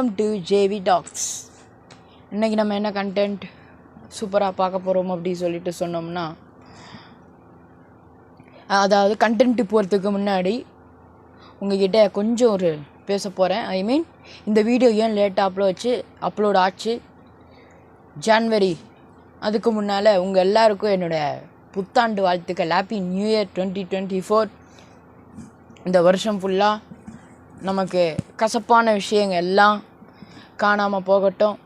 Welcome to JV tax. இன்றைக்கி நம்ம என்ன கண்டென்ட் சூப்பராக பார்க்க போகிறோம் அப்படி சொல்லிட்டு சொன்னோம்னா, அதாவது கண்டென்ட்டு போகிறதுக்கு முன்னாடி உங்ககிட்ட கொஞ்சம் ஒரு பேச போகிறேன். ஐ மீன் இந்த வீடியோ ஏன் லேட்டாக அப்லோட் ஆச்சு, ஜான்வரி அதுக்கு முன்னால் உங்கள் எல்லாருக்கும் என்னோடய புத்தாண்டு வாழ்த்துக்கள். Happy new year 2024. இந்த வருஷம் ஃபுல்லாக நமக்கு கசப்பான விஷயங்கள் எல்லாம் காணாமல் போகட்டும்.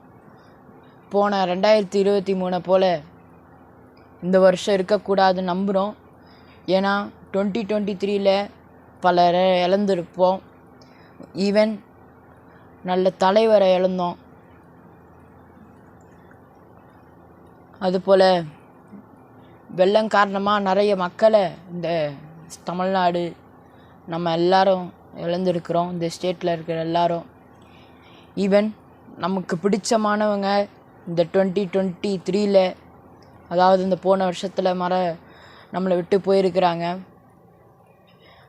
போன 2023 போல் இந்த வருஷம் இருக்கக்கூடாதுன்னு நம்புகிறோம். ஏன்னா 2023 பலரை இழந்திருப்போம். ஈவன் நல்ல தலைவரை இழந்தோம். அதுபோல் வெள்ளம் காரணமாக நிறைய மக்களை இந்த தமிழ்நாடு நம்ம எல்லாரும் இழந்திருக்கிறோம். இந்த ஸ்டேட்டில் இருக்கிற எல்லாரும். ஈவன் நமக்கு பிடிச்சமானவங்க இந்த 2023 அதாவது இந்த போன வருஷத்தில் நம்மளை விட்டு போயிருக்கிறாங்க.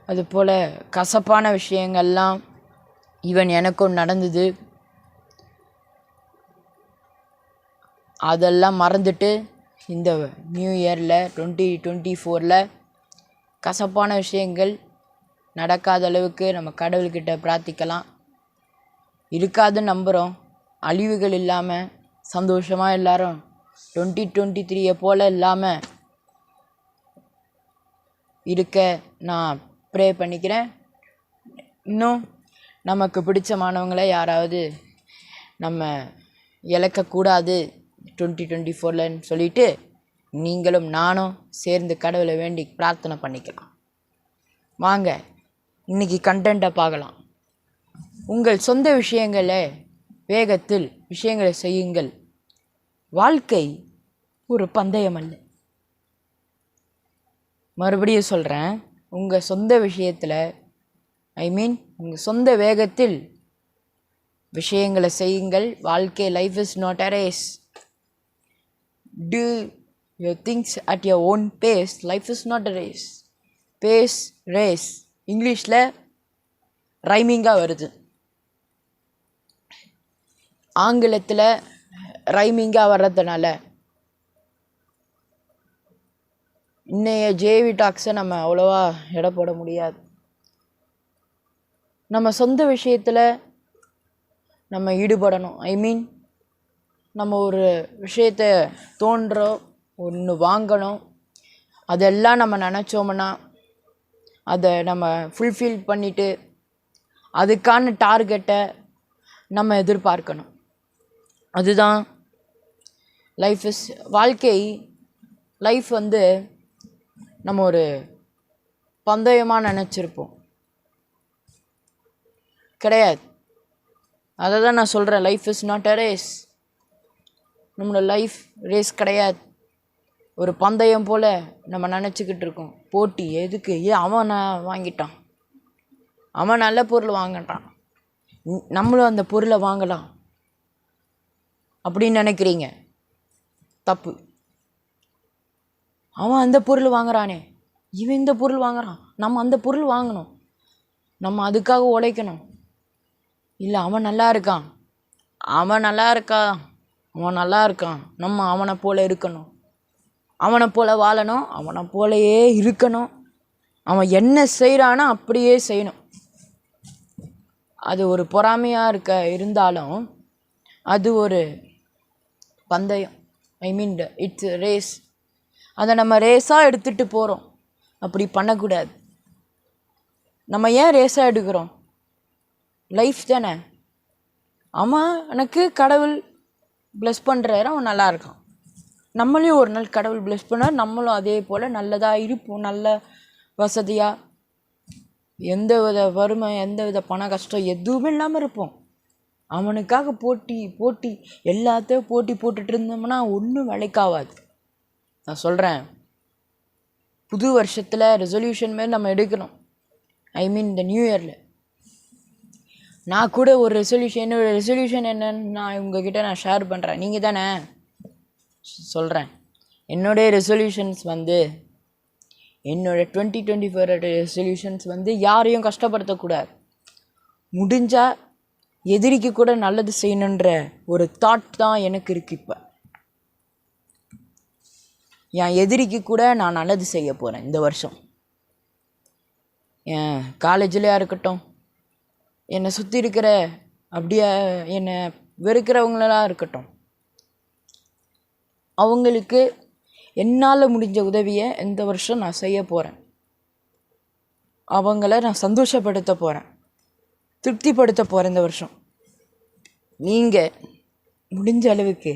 அதுபோல் கசப்பான விஷயங்கள்லாம் ஈவன் எனக்கும் நடந்தது. அதெல்லாம் மறந்துட்டு இந்த நியூ இயரில் 2024 கசப்பான விஷயங்கள் நடக்காத அளவுக்கு நம்ம கடவுள்கிட்ட பிரார்த்திக்கலாம். இருக்காதுன்னு நம்புகிறோம். அழிவுகள் இல்லாமல் சந்தோஷமாக எல்லாரும் 2023 போல் இல்லாமல் இருக்க நான் ப்ரே பண்ணிக்கிறேன். இன்னும் நமக்கு பிடிச்சமானவங்களை யாராவது நம்ம இழக்கக்கூடாது 2024 சொல்லிட்டு நீங்களும் நானும் சேர்ந்து கடவுளை வேண்டி பிரார்த்தனை பண்ணிக்கலாம். வாங்க இன்றைக்கி கண்டென்ட்டை பார்க்கலாம். உங்கள் சொந்த விஷயங்களை வேகத்தில் விஷயங்களை செய்யுங்கள். வாழ்க்கை ஒரு பந்தயம் அல்ல. மறுபடியும் சொல்கிறேன், உங்கள் சொந்த விஷயத்தில் உங்கள் சொந்த வேகத்தில் விஷயங்களை செய்யுங்கள். வாழ்க்கை life is not a race. Do your things at your own pace. Life is not a race. Pace, race. இங்கிலீஷில் ரைமிங்காக வருது, ஆங்கிலத்தில் ரைமிங்காக வர்றதுனால இன்னைய ஜேவி டாக்ஸை நம்ம அவ்வளோவா எடை போட முடியாது. நம்ம சொந்த விஷயத்தில் நம்ம ஈடுபடணும். நம்ம ஒரு விஷயத்தை தோன்றோம், ஒன்று வாங்கணும், அதெல்லாம் நம்ம நினச்சோம்னா அதை நம்ம ஃபுல்ஃபில் பண்ணிவிட்டு அதுக்கான டார்கெட்டை நம்ம எதிர்பார்க்கணும். அதுதான் லைஃப் நம்ம ஒரு பந்தயமாக நினச்சிருப்போம். கிடையாது. அதை தான் நான் சொல்கிறேன், life is not a race. நம்மளோட லைஃப் ரேஸ் கிடையாது. ஒரு பந்தயம் போல் நம்ம நினச்சிக்கிட்டு இருக்கோம். போட்டி எதுக்கு? அவன் வாங்கிட்டான், அவன் நல்ல பொருள் வாங்கிட்டான், நம்மளும் அந்த பொருளை வாங்கலாம் அப்படின்னு நினைக்கிறீங்க. தப்பு. அவன் அந்த பொருள் வாங்குறானே, இவன் இந்த பொருள் வாங்குறான், நம்ம அந்த பொருள் வாங்கணும், நம்ம அதுக்காக உழைக்கணும். இல்லை அவன் நல்லா இருக்கான், நம்ம அவனை போல் இருக்கணும், அவனை போல் வாழணும், அவனை போலையே இருக்கணும், அவன் என்ன செய்கிறானோ அப்படியே செய்யணும். அது ஒரு பொறாமையாக இருந்தாலும் அது ஒரு பந்தயம். It's race. அதை நம்ம ரேஸாக எடுத்துகிட்டு போகிறோம். அப்படி பண்ணக்கூடாது. நம்ம ஏன் ரேஸாக எடுக்கிறோம்? லைஃப் தானே. எனக்கு கடவுள் ப்ளஸ் பண்ணுறாரு, அவன் நல்லா இருக்கான். நம்மளையும் ஒரு நாள் கடவுள் ப்ளஸ் பண்ணார், நம்மளும் அதே போல் நல்லதாக இருப்போம். நல்ல வசதியாக, எந்த வித வறுமை, எந்த வித பண கஷ்டம் எதுவுமே இல்லாமல் இருப்போம். அவனுக்காக போட்டி எல்லாத்தையும் போட்டுட்டு இருந்தோம்னா ஒன்றும் வேலைக்காகாது. நான் சொல்கிறேன், புது வருஷத்தில் ரெசல்யூஷன் மாரி நம்ம எடுக்கணும். இந்த நியூ இயரில் நான் கூட ஒரு என்னோடய ரெசல்யூஷன் என்னன்னு நான் உங்ககிட்ட ஷேர் பண்ணுறேன். நீங்கள் தானே சொல்கிறேன். என்னுடைய ரெசல்யூஷன்ஸ் என்னோடய 2024 ரெசல்யூஷன்ஸ் யாரையும் கஷ்டப்படுத்தக்கூடாது. முடிஞ்சால் எதிரிக்கு கூட நல்லது செய்யணுன்ற ஒரு தாட் தான் எனக்கு இருக்குது. இப்போ என் எதிரிக்கு கூட நான் நல்லது செய்ய போகிறேன் இந்த வருஷம். என் காலேஜ்லையா இருக்கட்டும், என்னை சுற்றி இருக்கிற அப்படியே என்னை வெறுக்கிறவங்களா இருக்கட்டும், அவங்களுக்கு என்னால் முடிஞ்ச உதவியை இந்த வருஷம் நான் செய்ய போகிறேன். அவங்கள நான் சந்தோஷப்படுத்த போகிறேன், திருப்திப்படுத்த போகிறேன் இந்த வருஷம். நீங்கள் முடிஞ்ச அளவுக்கு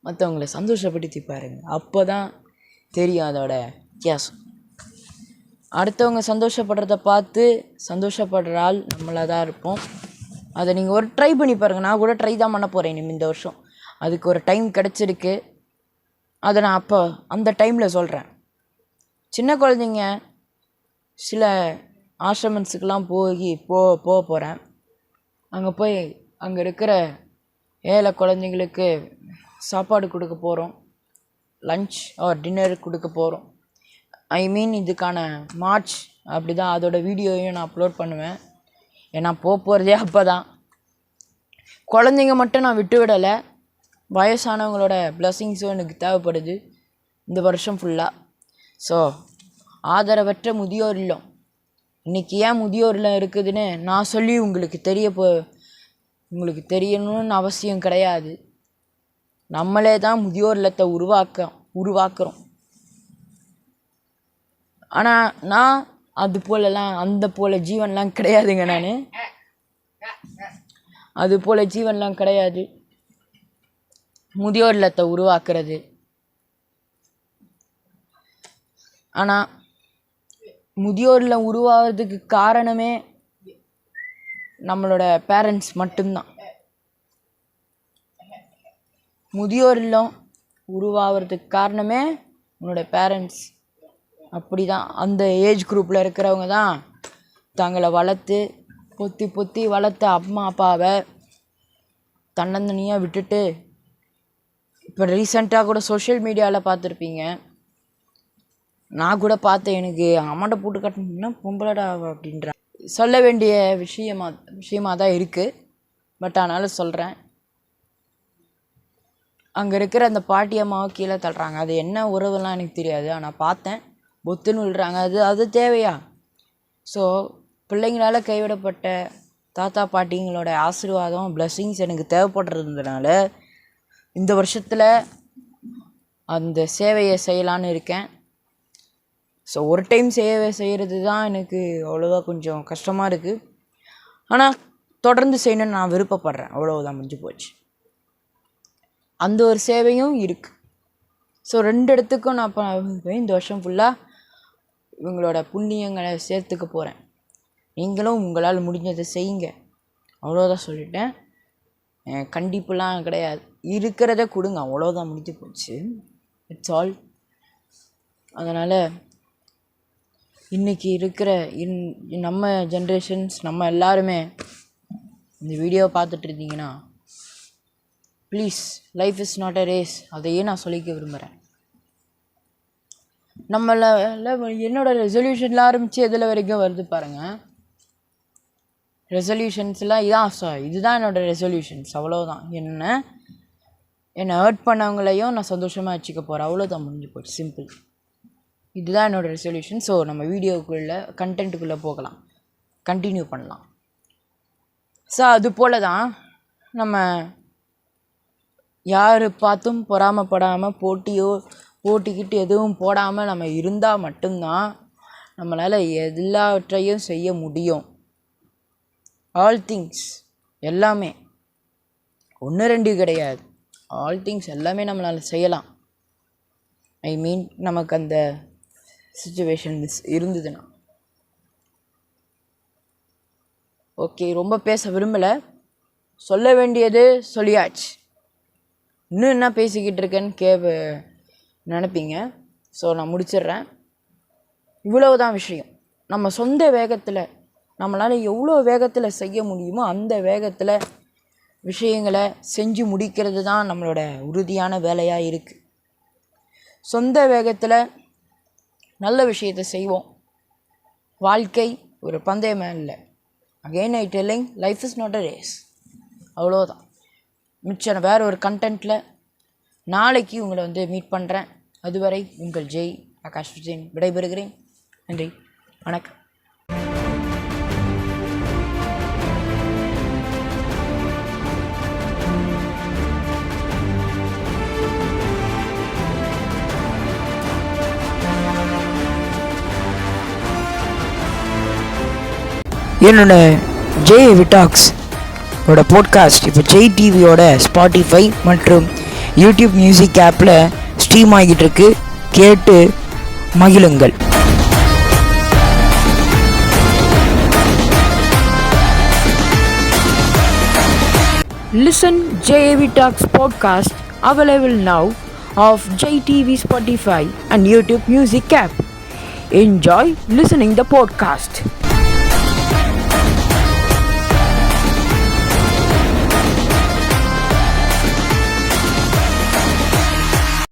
மற்றவங்கள சந்தோஷப்படுத்தி பாருங்கள். அப்போ தான் தெரியும் அதோட வித்தியாசம். அடுத்தவங்க சந்தோஷப்படுறத பார்த்து சந்தோஷப்படுற ஆள் நம்மளாக தான் இருப்போம். அதை நீங்கள் ஒரு ட்ரை பண்ணி பாருங்கள். நான் கூட ட்ரை தான் பண்ண போகிறேன் இனிமேல் இந்த வருஷம். அதுக்கு ஒரு டைம் கிடச்சிருக்கு. அதை நான் அப்போ அந்த டைமில் சொல்கிறேன். சின்ன குழந்தைங்க சில ஆசிரமன்ஸுக்கெலாம் போக போகிறேன். அங்கே போய் அங்கே இருக்கிற ஏழை குழந்தைங்களுக்கு சாப்பாடு கொடுக்க போகிறோம், லன்ச் ஆர் டின்னர் கொடுக்க போகிறோம். இதுக்கான மார்ச் அப்படி தான் அதோட வீடியோவையும் நான் அப்லோட் பண்ணுவேன். ஏன்னா போகிறதே அப்போ தான். குழந்தைங்க மட்டும் நான் விட்டு விடலை, வயசானவங்களோட பிளஸ்ஸிங்ஸும் எனக்கு தேவைப்படுது இந்த வருஷம் ஃபுல்லாக. ஸோ ஆதரவற்ற முதியோர் இல்லம், இன்றைக்கி ஏன் முதியோர் இல்லம் இருக்குதுன்னு நான் சொல்லி உங்களுக்கு தெரியணும்னு அவசியம் கிடையாது. நம்மளே தான் முதியோர் இல்லத்தை உருவாக்குறோம். ஆனால் நான் அந்த போல் ஜீவன்லாம் கிடையாதுங்க. நான் அது போல் ஜீவன்லாம் கிடையாது. முதியோர் இல்லத்தை உருவாக்குறது. ஆனால் முதியோர் இல்லம் உருவாகிறதுக்கு காரணமே நம்மளோட பேரண்ட்ஸ் மட்டும்தான். முதியோர் இல்லம் உருவாகிறதுக்கு காரணமே உன்னோட பேரண்ட்ஸ். அப்படி தான் அந்த ஏஜ் குரூப்பில் இருக்கிறவங்க தான் தங்களை வளர்த்து பொத்தி வளர்த்த அம்மா அப்பாவை தன்னந்தனியாக விட்டுட்டு, இப்போ ரீசெண்டாக கூட சோஷியல் மீடியாவில் பார்த்துருப்பீங்க, நான் கூட பார்த்தேன், எனக்கு அம்மாட்ட போட்டு கட்டணும்னா பொம்பளடா அப்படின்ற சொல்ல வேண்டிய விஷயமாக தான் இருக்குது. பட் அதனால் சொல்கிறேன். அங்கே இருக்கிற அந்த பாட்டி அம்மாவை கீழே தள்ளுறாங்க. அது என்ன உறவுலாம் எனக்கு தெரியாது, ஆனால் பார்த்தேன், பொத்துன்னு விழுறாங்க. அது தேவையா? ஸோ பிள்ளைங்களால் கைவிடப்பட்ட தாத்தா பாட்டிங்களோட ஆசீர்வாதம் பிளெஸ்ஸிங்ஸ் எனக்கு தேவைப்படுறதுனால இந்த வருஷத்தில் அந்த சேவையை செய்யலான்னு இருக்கேன். ஸோ ஒரு டைம் சேவை செய்கிறது தான் எனக்கு அவ்வளோவா கொஞ்சம் கஷ்டமாக இருக்குது. ஆனால் தொடர்ந்து செய்யணும்னு நான் விருப்பப்படுறேன். அவ்வளோதான், முடிஞ்சு போச்சு. அந்த ஒரு சேவையும் இருக்குது. ஸோ 2 இடத்துக்கும் நான் இப்போ இந்த வருஷம் ஃபுல்லாக இவங்களோட புண்ணியங்களை சேர்த்துக்க போகிறேன். நீங்களும் உங்களால் முடிஞ்சதை செய்யுங்க, அவ்வளோதான் சொல்லிட்டேன். கண்டிப்புலாம் கிடையாது, இருக்கிறத கொடுங்க, அவ்வளோதான், முடிஞ்சு போச்சு. It's all. அதனால் இன்றைக்கி இருக்கிற நம்ம ஜென்ரேஷன்ஸ் நம்ம எல்லாருமே இந்த வீடியோவை பார்த்துட்டு இருந்தீங்கன்னா please, life is not a race, அதையே நான் சொல்லிக்க விரும்புகிறேன். என்னோடய ரெசல்யூஷனில் ஆரம்பித்து எதில் வரைக்கும் வருது பாருங்கள். ரெசல்யூஷன்ஸ்லாம் இதுதான் என்னோடய ரெசல்யூஷன்ஸ், அவ்வளோதான். என்னை ஹர்ட் பண்ணவங்களையும் நான் சந்தோஷமாக வச்சுக்க போகிறேன், அவ்வளோதான், முடிஞ்சு போச்சு, சிம்பிள். இதுதான் என்னோடய ரெசல்யூஷன். ஸோ நம்ம வீடியோக்குள்ளே கண்டென்ட்டுக்குள்ளே போகலாம், கண்டினியூ பண்ணலாம். ஸோ அது போல் தான் நம்ம யார் பார்த்தும் பொறாமப்படாமல் போட்டிக்கிட்டு எதுவும் போடாமல் நம்ம இருந்தால் மட்டும்தான் நம்மளால் எல்லாவற்றையும் செய்ய முடியும். ஆல் திங்ஸ், எல்லாமே, 1 2 கிடையாது, ஆல் திங்ஸ் எல்லாமே நம்மளால் செய்யலாம். நமக்கு அந்த சிச்சுவேஷன்ஸ் இருந்ததுன்னா. ஓகே, ரொம்ப பேச விரும்பலை, சொல்ல வேண்டியது சொல்லியாச்சு. இன்னும் என்ன பேசிக்கிட்டு இருக்கேன்னு நினைப்பீங்க. ஸோ நான் முடிச்சிடுறேன். இவ்வளவுதான் விஷயம். நம்ம சொந்த வேகத்தில் நம்மளால் எவ்வளோ வேகத்தில் செய்ய முடியுமோ அந்த வேகத்தில் விஷயங்களை செஞ்சு முடிக்கிறது தான் நம்மளோட உறுதியான வேலையாக இருக்குது. சொந்த வேகத்தில் நல்ல விஷயத்தை செய்வோம். வாழ்க்கை ஒரு பந்தயம் இல்லை. Again I telling, life is not a race. அவ்வளோதான். மிச்சம் வேறு ஒரு கண்டென்ட்டில் நாளைக்கு உங்களை வந்து மீட் பண்ணுறேன். அதுவரை உங்கள் ஜெய் ஆகாஷ் விஜயன் விடைபெறுகிறேன். நன்றி, வணக்கம். என்னோட ஜெய் விடாக்ஸ் ஓட பாட்காஸ்ட் இப்போ ஜெய் டிவியோட ஸ்பாட்டிஃபை மற்றும் யூடியூப் மியூசிக் ஆப்பில் ஸ்ட்ரீம் ஆகிட்டு இருக்கு. கேட்டு மகிழுங்கள். Listen JAV Talks podcast available now of JTV Spotify and YouTube Music app. Enjoy listening the podcast.